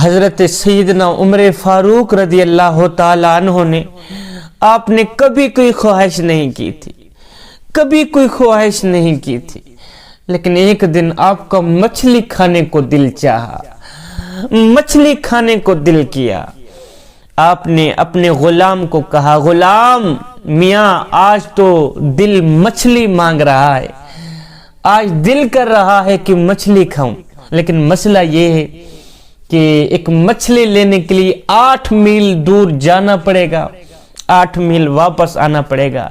حضرت سیدنا عمر فاروق رضی اللہ تعالیٰ عنہ نے آپ نے کبھی کوئی خواہش نہیں کی تھی، کبھی کوئی خواہش نہیں کی تھی، لیکن ایک دن آپ کا مچھلی کھانے کو دل چاہا، مچھلی کھانے کو دل کیا۔ آپ نے اپنے غلام کو کہا، غلام میاں آج تو دل مچھلی مانگ رہا ہے، آج دل کر رہا ہے کہ مچھلی کھاؤں، لیکن مسئلہ یہ ہے کہ ایک مچھلی لینے کے لیے 8 میل دور جانا پڑے گا، 8 میل واپس آنا پڑے گا،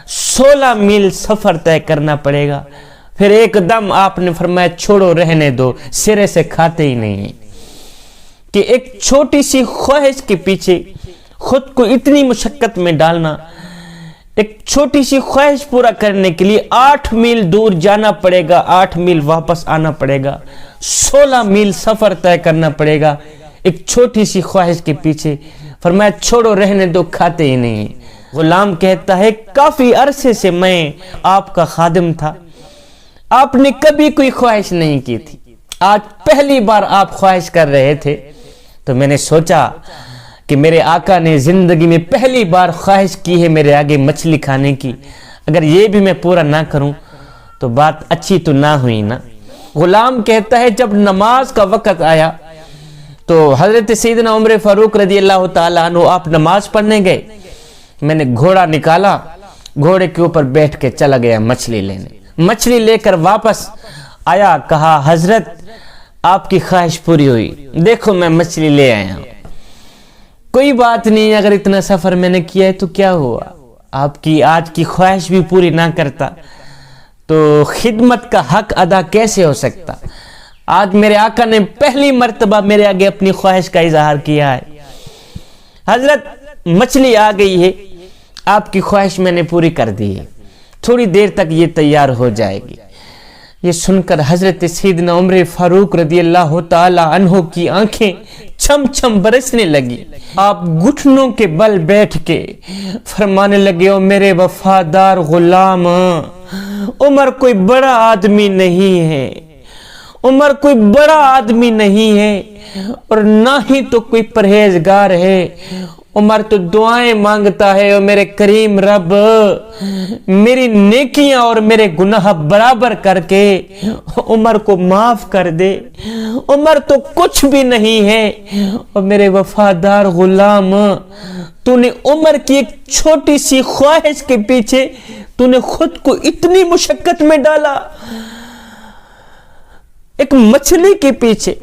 16 میل سفر طے کرنا پڑے گا۔ پھر ایک دم آپ نے فرمایا چھوڑو رہنے دو، سرے سے کھاتے ہی نہیں، کہ ایک چھوٹی سی خواہش کے پیچھے خود کو اتنی مشقت میں ڈالنا، ایک چھوٹی سی خواہش پورا کرنے کے لیے 8 میل دور جانا پڑے گا، 8 میل واپس آنا پڑے گا، 16 میل سفر طے کرنا پڑے گا ایک چھوٹی سی خواہش کے پیچھے۔ فرمایا چھوڑو رہنے دو، کھاتے ہی نہیں۔ غلام کہتا ہے کافی عرصے سے میں آپ کا خادم تھا، آپ نے کبھی کوئی خواہش نہیں کی تھی، آج پہلی بار آپ خواہش کر رہے تھے، تو میں نے سوچا کہ میرے آقا نے زندگی میں پہلی بار خواہش کی ہے میرے آگے مچھلی کھانے کی، اگر یہ بھی میں پورا نہ کروں تو بات اچھی تو نہ ہوئی نا۔ غلام کہتا ہے جب نماز کا وقت آیا تو حضرت سیدنا عمر فاروق رضی اللہ تعالیٰ عنہ آپ نماز پڑھنے گئے، میں نے گھوڑا نکالا، گھوڑے کے اوپر بیٹھ کے چلا گیا مچھلی لینے، مچھلی لے کر واپس آیا، کہا حضرت آپ کی خواہش پوری ہوئی، دیکھو میں مچھلی لے آیا ہوں۔ کوئی بات نہیں، اگر اتنا سفر میں نے کیا ہے تو کیا ہوا، آپ کی آج کی خواہش بھی پوری نہ کرتا تو خدمت کا حق ادا کیسے ہو سکتا؟ آج میرے آقا نے پہلی مرتبہ میرے آگے اپنی خواہش کا اظہار کیا ہے، حضرت مچھلی آ گئی ہے، آپ کی خواہش میں نے پوری کر دی ہے، تھوڑی دیر تک یہ تیار ہو جائے گی۔ یہ سن کر حضرت سیدنا عمر فاروق رضی اللہ تعالی عنہ کی آنکھیں چھم چھم برسنے لگی، آپ گھٹنوں کے بل بیٹھ کے فرمانے لگے، او میرے وفادار غلام، عمر کوئی بڑا آدمی نہیں ہے، عمر کوئی بڑا آدمی نہیں ہے اور نہ ہی تو کوئی پرہیزگار ہے، عمر تو دعائیں مانگتا ہے، اور میرے کریم رب میری نیکیاں اور میرے گناہ برابر کر کے عمر کو معاف کر دے، عمر تو کچھ بھی نہیں ہے، اور میرے وفادار غلام تو نے عمر کی ایک چھوٹی سی خواہش کے پیچھے تو نے خود کو اتنی مشقت میں ڈالا، ایک مچھلی کے پیچھے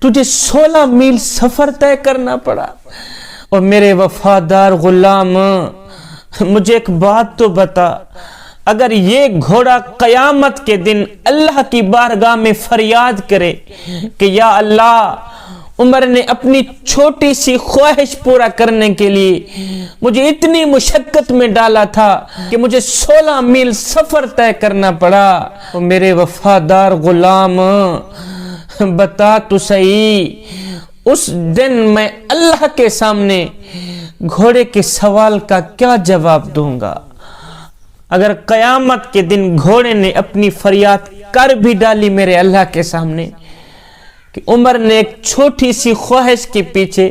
تجھے 16 میل سفر طے کرنا پڑا۔ اور میرے وفادار غلام مجھے ایک بات تو بتا، اگر یہ گھوڑا قیامت کے دن اللہ کی بارگاہ میں فریاد کرے کہ یا اللہ عمر نے اپنی چھوٹی سی خواہش پورا کرنے کے لیے مجھے اتنی مشقت میں ڈالا تھا کہ مجھے 16 میل سفر طے کرنا پڑا، تو میرے وفادار غلام بتا تو صحیح، اس دن میں اللہ کے سامنے گھوڑے کے سوال کا کیا جواب دوں گا؟ اگر قیامت کے دن گھوڑے نے اپنی فریاد کر بھی ڈالی میرے اللہ کے سامنے کہ عمر نے ایک چھوٹی سی خواہش کے پیچھے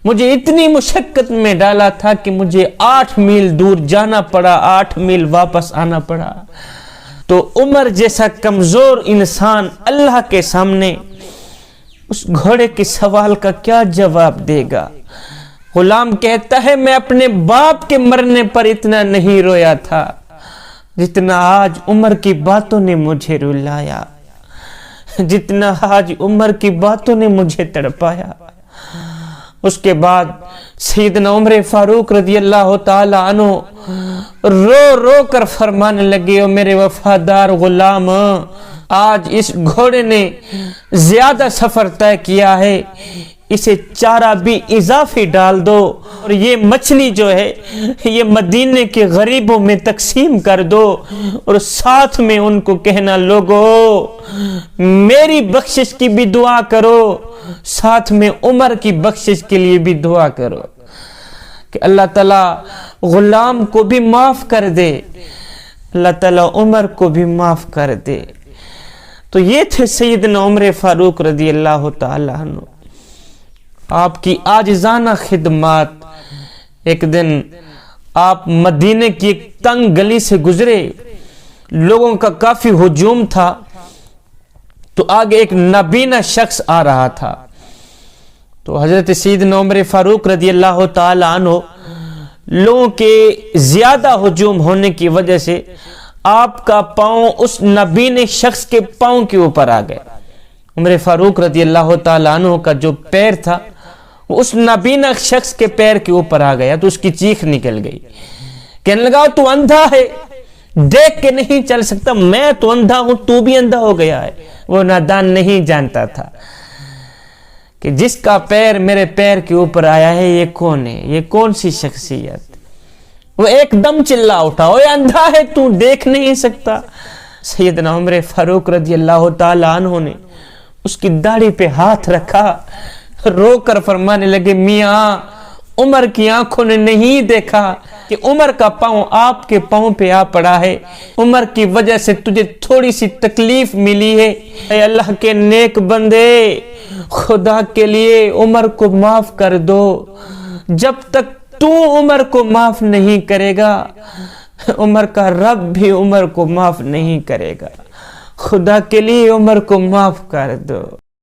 مجھے اتنی مشقت میں ڈالا تھا کہ مجھے 8 میل دور جانا پڑا، 8 میل واپس آنا پڑا، تو عمر جیسا کمزور انسان اللہ کے سامنے اس گھوڑے کے سوال کا کیا جواب دے گا؟ غلام کہتا ہے میں اپنے باپ کے مرنے پر اتنا نہیں رویا تھا جتنا آج عمر کی باتوں نے مجھے رلایا، جتنا آج عمر کی باتوں نے مجھے تڑپایا۔ اس کے بعد سیدنا عمر فاروق رضی اللہ تعالی عنہ رو رو کر فرمانے لگے، او میرے وفادار غلام، آج اس گھوڑے نے زیادہ سفر طے کیا ہے، اسے چارہ بھی اضافی ڈال دو، اور یہ مچھلی جو ہے یہ مدینے کے غریبوں میں تقسیم کر دو، اور ساتھ میں ان کو کہنا لوگو میری بخشش کی بھی دعا کرو، ساتھ میں عمر کی بخشش کے لیے بھی دعا کرو کہ اللہ تعالیٰ غلام کو بھی معاف کر دے، اللہ تعالیٰ عمر کو بھی معاف کر دے۔ تو یہ تھے سیدنا عمر فاروق رضی اللہ تعالیٰ عنہ۔ آپ کی عاجزانہ خدمات. ایک دن آپ مدینے کی ایک تنگ گلی سے گزرے, لوگوں کا کافی ہجوم تھا, تو آگے ایک نابینا شخص آ رہا تھا. تو حضرت سیدنا عمر فاروق رضی اللہ تعالی عنہ لوگوں کے زیادہ ہجوم ہونے کی وجہ سے آپ کا پاؤں اس نابینے شخص کے پاؤں کے اوپر آ گئے. عمر فاروق رضی اللہ تعالی عنہ کا جو پیر تھا وہ اس نابینا شخص کے پیر کے اوپر آ گیا, تو اس کی چیخ نکل گئی, کہنے لگا تو اندھا ہے, دیکھ کے نہیں چل سکتا, میں تو اندھا ہوں, تو بھی اندھا ہو گیا ہے. وہ نادان نہیں جانتا تھا کہ جس کا پیر میرے پیر کے اوپر آیا ہے یہ کون ہے, یہ کون سی شخصیت. وہ ایک دم چلا اٹھا, اوے اندھا ہے تو, دیکھ نہیں سکتا. سیدنا عمر فاروق رضی اللہ تعالی عنہ نے اس کی داڑھی پہ ہاتھ رکھا, رو کر فرمانے لگے, میاں عمر کی آنکھوں نے نہیں دیکھا کہ عمر کا پاؤں آپ کے پاؤں پہ آ پڑا ہے, عمر کی وجہ سے تجھے تھوڑی سی تکلیف ملی ہے. اے اللہ کے نیک بندے, خدا کے لیے عمر کو معاف کر دو. جب تک تو عمر کو معاف نہیں کرے گا, عمر کا رب بھی عمر کو معاف نہیں کرے گا. خدا کے لیے عمر کو معاف کر دو.